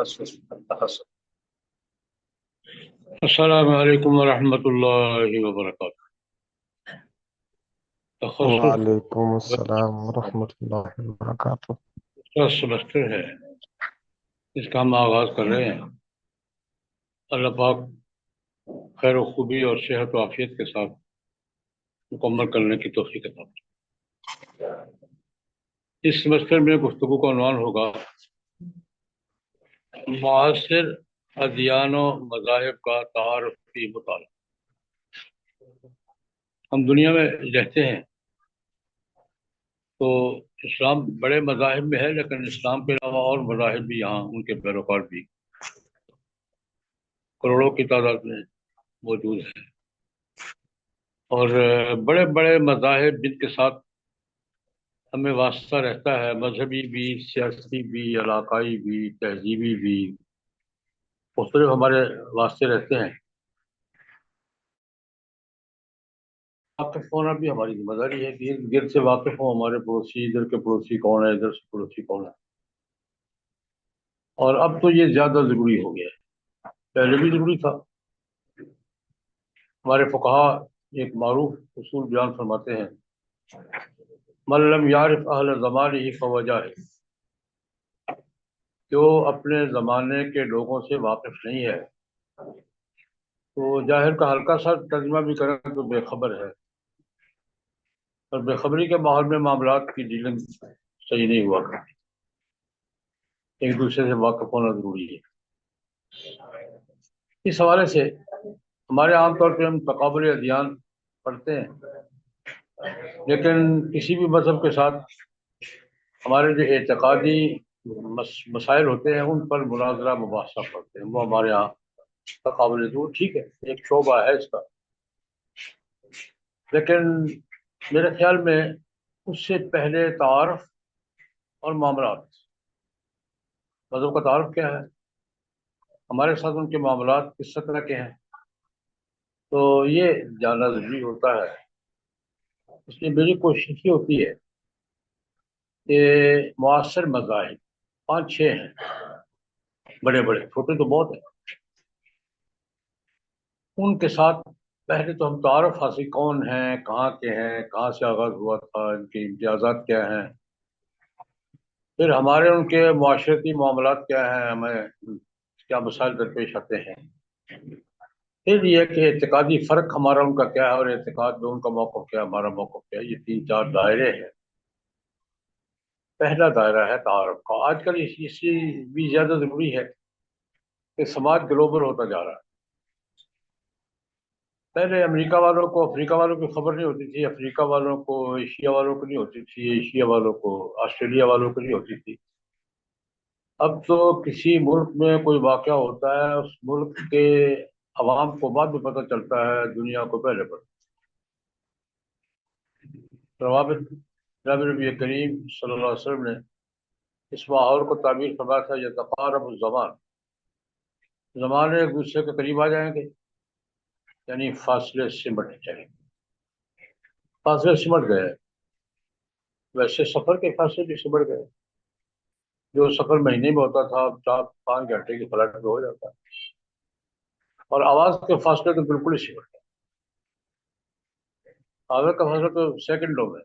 التخصص التخصص السلام علیکم ورحمۃ اللہ وبرکاتہ۔ تخصص وعلیکم السلام ورحمۃ اللہ وبرکاتہ۔ کا سمسٹر ہے، اس کا ہم آغاز کر رہے ہیں۔ اللہ پاک خیر و خوبی اور صحت و عافیت کے ساتھ مکمل کرنے کی توفیق عطا فرمائے۔ اس سمسٹر میں گفتگو کا عنوان ہوگا معاصر ادیان و مذاہب کا تعارفی مطالعہ۔ ہم دنیا میں رہتے ہیں تو اسلام بڑے مذاہب میں ہے، لیکن اسلام کے علاوہ اور مذاہب بھی یہاں ان کے پیروکار بھی کروڑوں کی تعداد میں موجود ہیں، اور بڑے بڑے مذاہب جن کے ساتھ ہمیں واسطہ رہتا ہے، مذہبی بھی، سیاسی بھی، علاقائی بھی، تہذیبی بھی، مختلف ہمارے واسطے رہتے ہیں۔ واقف ہونا بھی ہماری ذمہ داری ہے کہ ارد گرد سے واقف ہوں، ہمارے پڑوسی، ادھر کے پڑوسی کون ہے، ادھر سے پڑوسی کون ہے۔ اور اب تو یہ زیادہ ضروری ہو گیا ہے، پہلے بھی ضروری تھا۔ ہمارے فقہا ایک معروف اصول بیان فرماتے ہیں، من لم یعرف اہل زمانہ فہو جاہل۔ جو اپنے زمانے کے لوگوں سے واقف نہیں ہے تو جاہل کا ہلکا سا ترجمہ بھی کریں تو بے خبر ہے، اور بے خبری کے ماحول میں معاملات کی ڈیلنگ صحیح نہیں ہوا کرتی۔ ایک دوسرے سے واقف ہونا ضروری ہے۔ اس حوالے سے ہمارے عام طور پہ ہم تقابل ادیان پڑھتے ہیں، لیکن کسی بھی مذہب کے ساتھ ہمارے جو اعتقادی مسائل ہوتے ہیں ان پر مناظرہ مباحثہ پڑھتے ہیں، وہ ہمارے یہاں تقابل ادیان ٹھیک ہے، ایک شعبہ ہے اس کا، لیکن میرے خیال میں اس سے پہلے تعارف اور معاملات۔ مذہب کا تعارف کیا ہے، ہمارے ساتھ ان کے معاملات کس طرح کے ہیں، تو یہ جاننا ضروری ہوتا ہے۔ اس لیے میری کوشش یہ ہوتی ہے کہ معاصر مذاہب 5-6 ہیں، بڑے بڑے، چھوٹے تو بہت ہیں، ان کے ساتھ پہلے تو ہم تعارف حاصل کون ہیں، کہاں کے ہیں، کہاں سے آغاز ہوا تھا، ان کے امتیازات کیا ہیں، پھر ہمارے ان کے معاشرتی معاملات کیا ہیں، ہمیں کیا مسائل درپیش آتے ہیں، پھر یہ کہ اعتقادی فرق ہمارا ان کا کیا ہے، اور اعتقاد میں ان کا موقف کیا ہے، ہمارا موقف کیا ہے۔ یہ 3-4 دائرے ہیں۔ پہلا دائرہ ہے تعارف کا۔ آج کل اس سے بھی زیادہ ضروری ہے کہ سماج گلوبل ہوتا جا رہا ہے۔ پہلے امریکہ والوں کو افریقہ والوں کی خبر نہیں ہوتی تھی، افریقہ والوں کو ایشیا والوں کو نہیں ہوتی تھی، ایشیا والوں کو آسٹریلیا والوں کو نہیں ہوتی تھی۔ اب تو کسی ملک میں کوئی واقعہ ہوتا ہے، اس ملک کے عوام کو بعد میں پتہ چلتا ہے، دنیا کو پہلے پتہ۔ روابط جناب نبی کریم صلی اللہ علیہ وسلم نے اس ماحول کو تعبیر فرمایا تھا، یتقارب الزمان، زمانے ایک دوسرے کے قریب آ جائیں گے، یعنی فاصلے سمٹ جائیں گے۔ فاصلے سمٹ گئے، ویسے سفر کے فاصلے بھی سمٹ گئے۔ جو سفر مہینے میں ہوتا تھا اب 4-5 گھنٹے کی فلائٹ میں ہو جاتا ہے، اور آواز کے فاصلے تو بالکل ہی سمٹ گئے۔ آواز کا فاصلہ تو سیکنڈوں میں،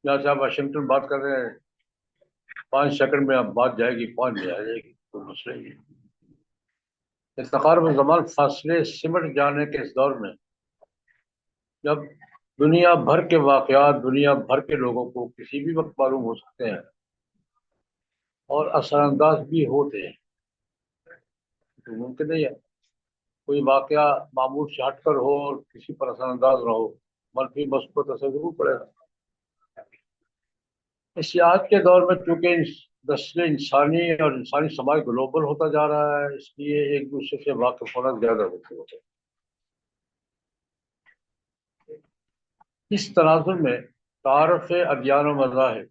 یہاں سے آپ واشنگٹن بات کر رہے ہیں، 5 سیکنڈ میں اب بات جائے گی، پہنچ جائے گی، کوئی مسئلہ ہی نہیں۔ تقارب زمان، فاصلے سمٹ جانے کے اس دور میں جب دنیا بھر کے واقعات دنیا بھر کے لوگوں کو کسی بھی وقت معلوم ہو سکتے ہیں اور اثر انداز بھی ہوتے ہیں، تو ممکن نہیں ہے کوئی واقعہ معمول سے ہٹ کر ہو اور کسی پر اثر انداز نہ ہو، منفی مثبت اثر ضرور پڑے گا۔ اس لیے آج کے دور میں چونکہ نسل انسانی اور انسانی سماج گلوبل ہوتا جا رہا ہے، اس لیے ایک دوسرے سے واقف ہونا زیادہ ضروری ہوتا ہے۔ اس تناظر میں تعارف ادیان و مذاہب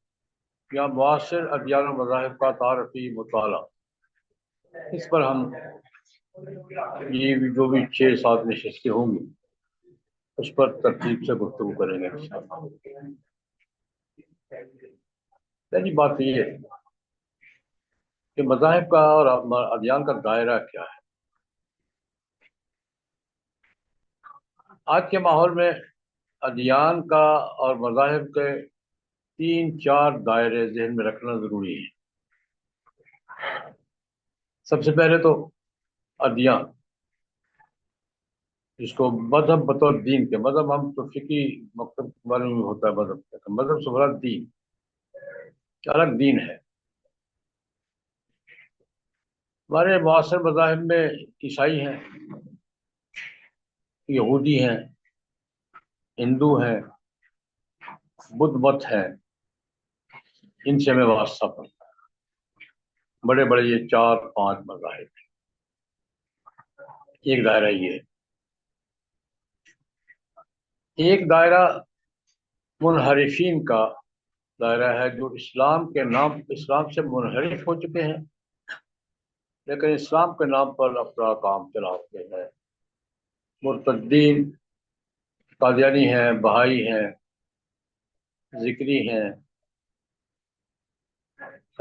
یا معاصر ادیان و مذاہب کا تعارفی مطالعہ، اس پر ہم یہ جو بھی 6-7 نشستیں ہوں گی اس پر ترتیب سے گفتگو کریں گے انشاءاللہ۔ پہلی بات یہ ہے کہ مذاہب کا اور ادیان کا دائرہ کیا ہے۔ آج کے ماحول میں ادیان کا اور مذاہب کے تین چار دائرے ذہن میں رکھنا ضروری ہے۔ سب سے پہلے تو ادیان، جس کو مذہب بطور دین کے، مذہب ہم تو فقی مکتب کے بارے میں ہوتا ہے مذہب، مذہب سے مراد دین، الگ دین ہے۔ ہمارے معاصر مذاہب میں عیسائی ہیں، یہودی ہیں، ہندو ہیں، بدھ مت ہیں، ان سے ہمیں واسطہ پڑتا ہے۔ بڑے بڑے یہ چار پانچ مذاہب ہیں، ایک دائرہ یہ ہے۔ ایک دائرہ منحرفین کا دائرہ ہے، جو اسلام کے نام، اسلام سے منحرف ہو چکے ہیں لیکن اسلام کے نام پر اپنا کام چلاتے ہیں۔ مرتدین، قادیانی ہیں، بہائی ہیں، ذکری ہیں،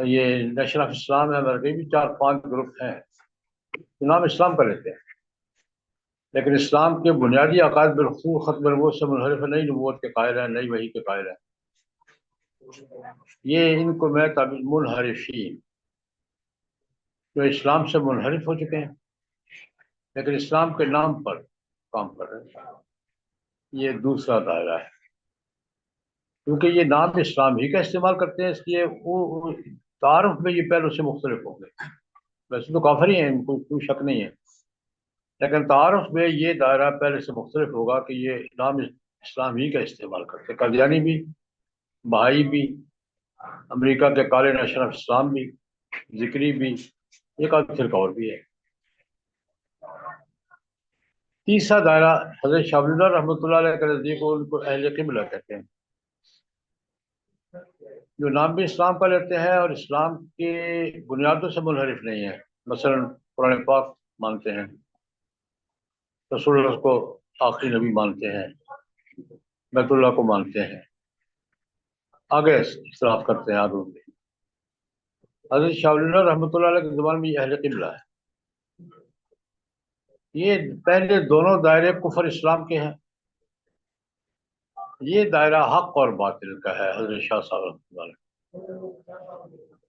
یہ نیشنل آف اسلام ہے، ہمارے بھی چار پانچ گروپ ہیں جو نام اسلام کا لیتے ہیں لیکن اسلام کے بنیادی عقائد بالخصوص ختم نبوت سے منحرف ہے، نئی نبوت کے قائل ہیں، نئی وحی کے قائل ہیں۔ یہ ان کو میں تعبیر منحرفین، جو اسلام سے منحرف ہو چکے ہیں لیکن اسلام کے نام پر کام کر رہے ہیں، یہ دوسرا دائرہ ہے۔ کیونکہ یہ نام اسلام ہی کا استعمال کرتے ہیں، اس لیے وہ تعارف میں یہ پہلو سے مختلف ہوں گے۔ ویسے تو کافر ہی ہیں، ان کو کوئی شک نہیں ہے، لیکن تعارف میں یہ دائرہ پہلے سے مختلف ہوگا کہ یہ نام اسلام ہی کا استعمال کرتے ہیں۔ قادیانی بھی، بہائی بھی، امریکہ کے کالے نیشنل آف اسلام بھی، ذکری بھی، ایک آدھ فرقہ اور بھی ہے۔ تیسرا دائرہ حضرت شاہ ولی اللہ رحمۃ اللہ علیہ کے نزدیک ان کو اہل قبلہ کہتے ہیں، جو نام بھی اسلام کا لیتے ہیں اور اسلام کی بنیادوں سے منحرف نہیں ہے۔ مثلا قرآن پاک مانتے ہیں، رسول اللہ کو آخری نبی مانتے ہیں، بیت اللہ کو مانتے ہیں، آگے اختلاف کرتے ہیں آگے میں۔ حضرت شاہ ولی اللہ رحمۃ اللہ علیہ کے زبان میں یہ اہل قبلہ ہے۔ یہ پہلے دونوں دائرے کفر اسلام کے ہیں، یہ دائرہ حق اور باطل کا ہے۔ حضرت شاہ صاحب رحمۃ اللہ علیہ،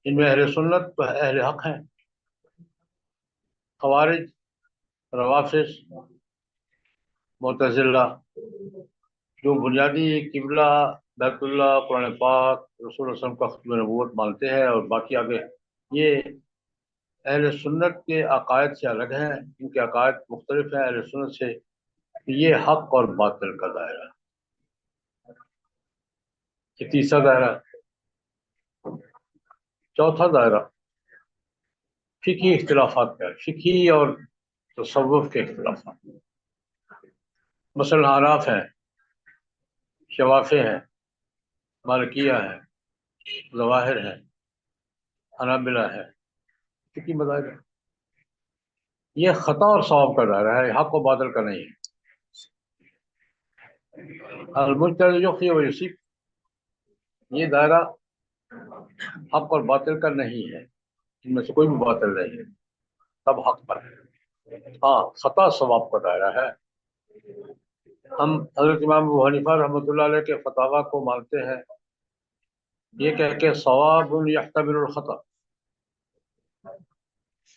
ان میں اہل سنت تو اہل حق ہیں، خوارج، روافظ، معتزلہ، جو بنیادی قبلہ بیت اللہ، قرآن پاک، رسول اللہ صلی اللہ علیہ وسلم کا ختم نبوت مانتے ہیں، اور باقی آگے یہ اہل سنت کے عقائد سے الگ ہیں، ان کے عقائد مختلف ہیں اہل سنت سے۔ یہ حق اور باطل کا دائرہ، یہ تیسرا دائرہ۔ چوتھا دائرہ فقہی اختلافات کا ہے، فقہی اور تصوف کے اختلافات۔ مثلا حناف ہیں، شوافی ہیں، مالکیہ ہیں، ظواہر ہیں، حنابلہ ہیں، فقہی مذاہب ہیں۔ یہ خطا اور ثواب کا دائرہ ہے، حق و باطل کا نہیں ہے۔ المجتہد یخطئ و یصیب، یہ دائرہ حق اور باطل کا نہیں ہے، ان میں سے کوئی بھی باطل نہیں ہے، سب حق پر ہے۔ ہاں، خطا ثواب کا دائرہ ہے۔ ہم حضرت امام ابو حنیفہ رحمۃ اللہ علیہ کے فتاویٰ کو مانتے ہیں، یہ کہہ کے ثواب یحتمل الخطا۔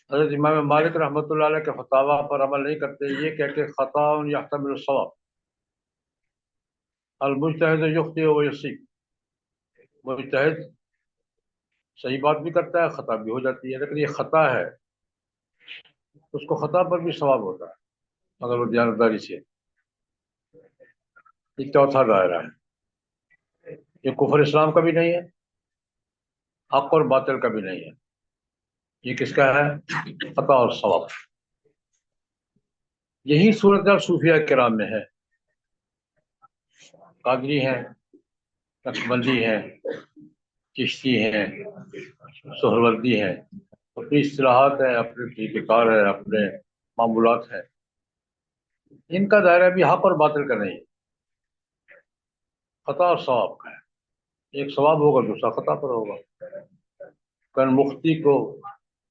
حضرت امام مالک رحمۃ اللہ علیہ کے فتاویٰ پر عمل نہیں کرتے، یہ کہہ کے خطا یحتمل الصواب۔ المجتہد یخطئ و یصیب، مجتہد صحیح بات بھی کرتا ہے، خطا بھی ہو جاتی ہے، لیکن یہ خطا ہے، اس کو خطا پر بھی ثواب ہوتا ہے اگر وہ دیانتداری سے۔ یہ چوتھا دائرہ ہے، یہ کفر اسلام کا بھی نہیں ہے، حق اور باطل کا بھی نہیں ہے، یہ کس کا ہے؟ خطا اور ثواب۔ یہی صورت صوفیہ کرام میں ہے۔ قادری ہیں، نقشبندی ہیں، چشتی ہیں، سہروردی ہیں، اپنی اصطلاحات ہیں، اپنے طریقہ کار ہے، اپنے معمولات ہیں۔ ان کا دائرہ بھی حق اور باطل کا نہیں ہے، خطا اور ثواب کا ہے۔ ایک ثواب ہوگا، دوسرا خطا پر ہوگا۔ کن مفتی کو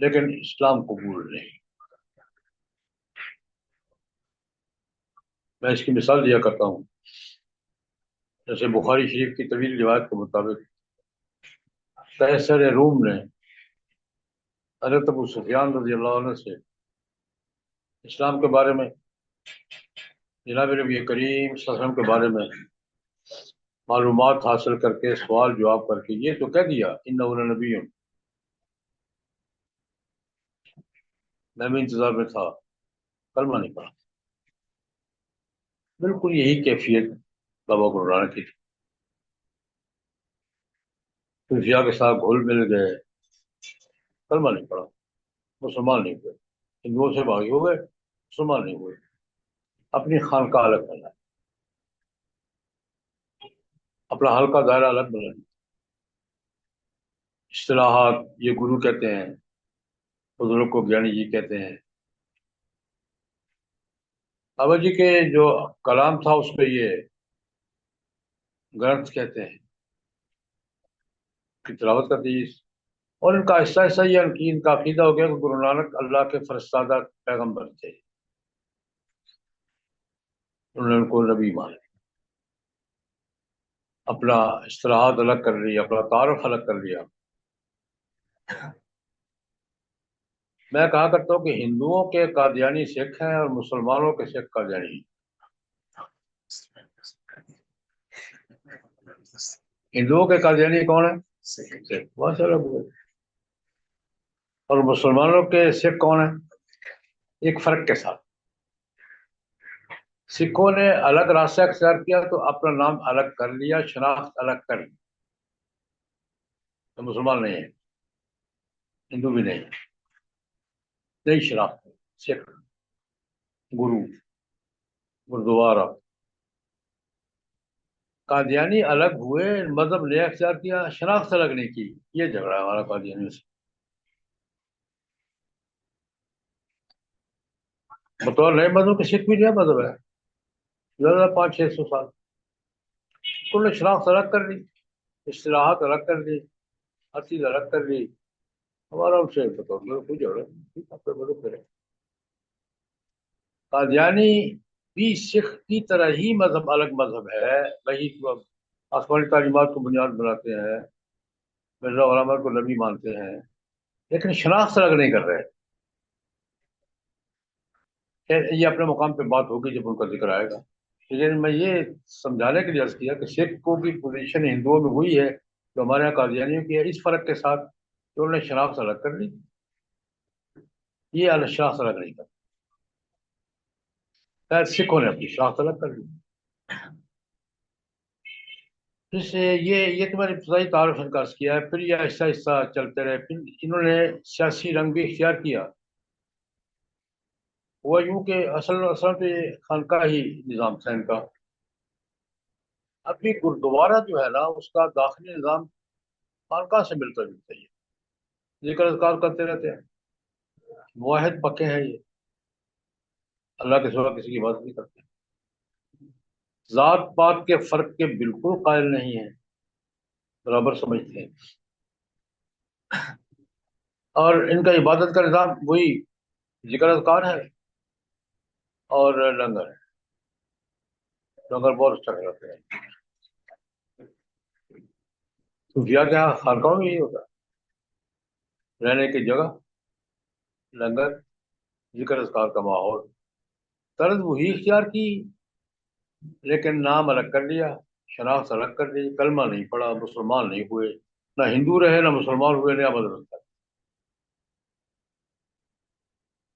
لیکن اسلام قبول نہیں۔ میں اس کی مثال دیا کرتا ہوں، جیسے بخاری شریف کی طویل روایت کے مطابق قیصر روم نے حضرت ابو سفیان رضی اللہ عنہ سے اسلام کے بارے میں، جناب نبی کریم صلی اللہ علیہ وسلم کے بارے میں معلومات حاصل کر کے، سوال جواب کر کے یہ تو کہہ دیا انہ نبی، میں بھی انتظار میں تھا، کلمہ نہیں پڑا۔ بالکل یہی کیفیت بابا گرو کی تھی، صوفیاء کے ساتھ گھل مل گئے، کلمہ نہیں پڑا، مسلمان نہیں ہوئے، ہندوؤں سے باغی ہو گئے، مسلمان نہیں ہوئے، اپنی خانقاہ الگ بنا، اپنا حلقہ دائرہ الگ بنا، اصطلاحات یہ گرو کہتے ہیں، بزرگ کو گیانی جی کہتے ہیں۔ بابا جی کے جو کلام تھا اس پہ یہ گرنتھ کہتے ہیں کی تلاوت کرتی ہے، اور ان کا آہستہ آہستہ یہ ان کا عقیدہ ہو گیا کہ گرو نانک اللہ کے فرستادہ پیغمبر تھے، انہوں نے ان کو نبی مانا، اپنا اصطلاحات الگ کر لی، اپنا تعارف الگ کر لیا۔ میں کہا کرتا ہوں کہ ہندوؤں کے قادیانی سکھ ہیں اور مسلمانوں کے سکھ قادیانی ہیں۔ ہندوؤں کے قادیانی کون ہیں؟ سکھ، بہت سارے لوگ ہیں۔ اور مسلمانوں کے سکھ کون ہیں؟ ایک فرق کے ساتھ، سکھوں نے الگ راستہ اختیار کیا تو اپنا نام الگ کر لیا، شناخت الگ کر لی، تو مسلمان نہیں ہے، ہندو بھی نہیں، نئی شناخت، سکھ، گرو، گردوارا۔ قادیانی الگ ہوئے، مذہب نیا اختیار کیا، شناخت الگ نہیں کی، یہ جھگڑا ہے ہمارا قادیانی سے۔ بطور نئے مذہب کے سکھ بھی نیا مذہب ہے، زیادہ 500-600 سال، انہوں نے شناخت الگ کر لی، اصطلاحات الگ کر دی، ہر چیز الگ کر لی، ہمارا ان سے بطور میرے کوئی جھگڑا نہیں، ٹھیک ہے، آپ مذہب کریں۔ قادیانی بھی سکھ کی طرح ہی مذہب الگ مذہب ہے، وہی آسمانی تعلیمات کو بنیاد بناتے ہیں، مرزا غلام احمد کو نبی مانتے ہیں، لیکن شناخت الگ نہیں کر رہے۔ خیر، یہ اپنے مقام پہ بات ہوگی جب ان کا ذکر آئے گا، لیکن میں یہ سمجھانے کے لیے عرض کیا کہ سکھ کو کی پوزیشن ہندوؤں میں ہوئی ہے جو ہمارے یہاں قادیانیوں کی ہے، اس فرق کے ساتھ کہ انہوں نے شناخت الگ کر لی، یہ شناخت الگ نہیں کر، خیر سکھوں نے اپنی شناخت الگ کر لی۔ اس سے یہ تو میں نے ابتدائی تعارف ان کا عرض کیا ہے، پھر یہ آہستہ آہستہ چلتے رہے، پھر انہوں نے سیاسی رنگ بھی اختیار کیا، ہوا یوں کہ اصل تو یہ خانقاہی نظام تھا ان کا۔ ابھی گردوارا جو ہے نا اس کا داخلی نظام خانقاہ سے ملتا جلتا ہی ہے، ذکر اذکار کرتے رہتے ہیں، واحد پکے ہیں یہ، اللہ کے سوا کسی کی بات نہیں کرتے، ذات پات کے فرق کے بالکل قائل نہیں ہیں، برابر سمجھتے ہیں، اور ان کا عبادت کا نظام وہی ذکر اذکار ہے اور لنگر ہے، لنگر بہت اچھا کرتے ہیں۔ صوفیاء کے یہاں خانقاہوں میں یہی ہوتا ہے، رہنے کی جگہ، لنگر، ذکر اذکار کا ماحول، طرز وہی اختیار کی لیکن نام الگ کر لیا، شناخت الگ کر لی، کلمہ نہیں پڑا، مسلمان نہیں ہوئے، نہ ہندو رہے نہ مسلمان ہوئے، نیا مذہب تھا۔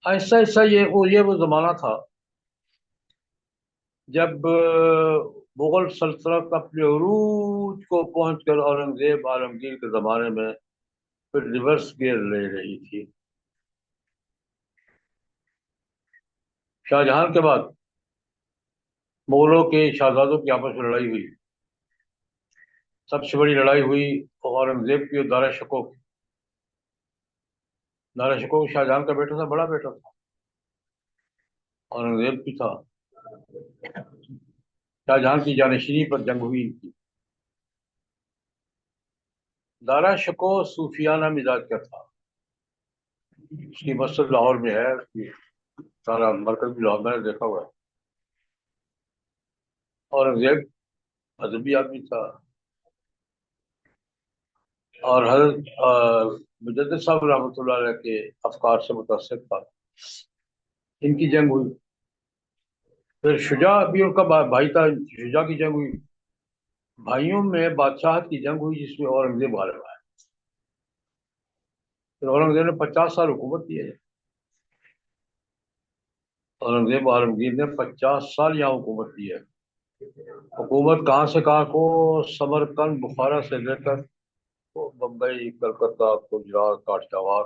آہستہ آہستہ یہ وہ زمانہ تھا جب مغل سلطنت اپنے عروج کو پہنچ کر اورنگزیب عالمگیر کے زمانے میں پھر ریورس گیئر لے رہی تھی۔ شاہجہاں کے بعد مغلوں کے شہزادوں کی آپس میں لڑائی ہوئی، سب سے بڑی لڑائی ہوئی اورنگزیب کی اور دارا شکوہ کی۔ دارا شکوہ شاہجہاں کا بیٹا تھا، بڑا بیٹا تھا، اورنگزیب بھی تھا، شاہجہاں کی جانشینی پر جنگ ہوئی ان کی۔ دارا شکوہ صوفیانہ مزاج کا تھا، اس کی مسجد لاہور میں ہے، اس کی سارا مرکز بھی لاہور میں نے دیکھا ہوا ہے۔ اورنگزیب ادبی آدمی تھا، اور حضرت مجدد صاحب رحمۃ اللہ علیہ کے افکار سے متاثر تھا۔ ان کی جنگ ہوئی، پھر شجاع بھی ان کا بھائی تھا، شجاع کی جنگ ہوئی، بھائیوں میں بادشاہت کی جنگ ہوئی جس میں اورنگزیب غالب آیا۔ پھر اورنگزیب نے 50 سال حکومت کی ہے۔ اورنگزیب عالمگیر نے 50 سال یہاں حکومت کی ہے۔ حکومت کہاں سے کہاں کو، سمرقند بخارا سے لے کر بمبئی، کلکتہ، گجرات، کاٹیاوار،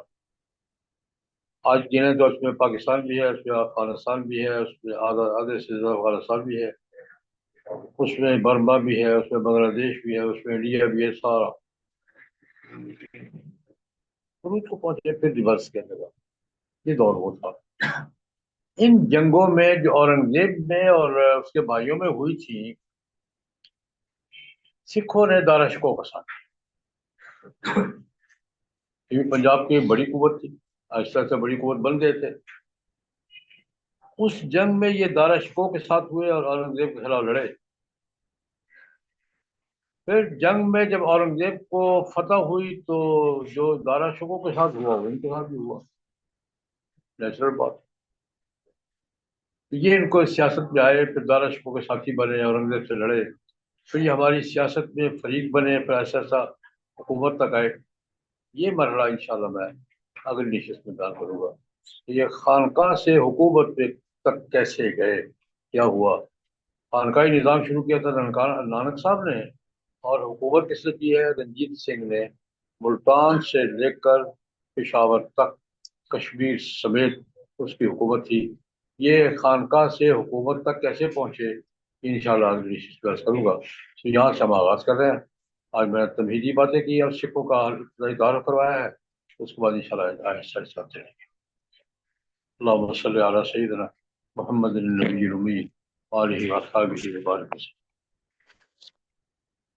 آج گنے تو اس میں پاکستان بھی ہے، اس میں افغانستان بھی ہے، اس میں آدھے سے زیادہ افغانستان بھی ہے، اس میں برما بھی ہے، اس میں بنگلہ دیش بھی ہے، اس میں انڈیا بھی ہے، سارا روس کو پہنچے پھر ریورس کرنے کا یہ دور وہ تھا۔ ان جنگوں میں جو اورنگزیب میں اور اس کے بھائیوں میں ہوئی تھی، سکھوں نے دارا شکوہ کا ساتھ، کیونکہ پنجاب کی بڑی قوت تھی، آہستہ آہستہ بڑی قوت بن گئے تھے۔ اس جنگ میں یہ دارا شکوہ کے ساتھ ہوئے اور اورنگزیب کے خلاف لڑے۔ پھر جنگ میں جب اورنگزیب کو فتح ہوئی تو جو دارا شکوہ کے ساتھ ہوا وہ ان کے ساتھ بھی ہوا، نیچرل بات۔ یہ ان کو سیاست میں آئے، پھر دارا شکوہ کے ساتھی بنے، اورنگزیب سے لڑے، پھر یہ ہماری سیاست میں فریق بنے، پھر ایسا ایسا حکومت تک آئے۔ یہ مرحلہ انشاءاللہ میں اگلی نشست میں بیان کروں گا، یہ خانقاہ سے حکومت پہ تک کیسے گئے، کیا ہوا۔ خانقاہی نظام شروع کیا تھا نانک صاحب نے، اور حکومت کس نے کی ہے؟ رنجیت سنگھ نے۔ ملتان سے لے کر پشاور تک کشمیر سمیت اس کی حکومت تھی۔ یہ خانقاہ سے حکومت تک کیسے پہنچے، انشاءاللہ اگلی نشست میں کروں گا۔ تو یہاں سے ہم آغاز کر رہے ہیں۔ آج میں نے تمہیدی باتیں کی اور سکھوں کا تعارف کروایا ہے، اس کے بعد انشاءاللہ آہستہ آہستہ چلتے رہیں گے۔ اللہم صلی علی سیدنا محمد النبی الامی وآلہ وصحبہ وبارک وسلم۔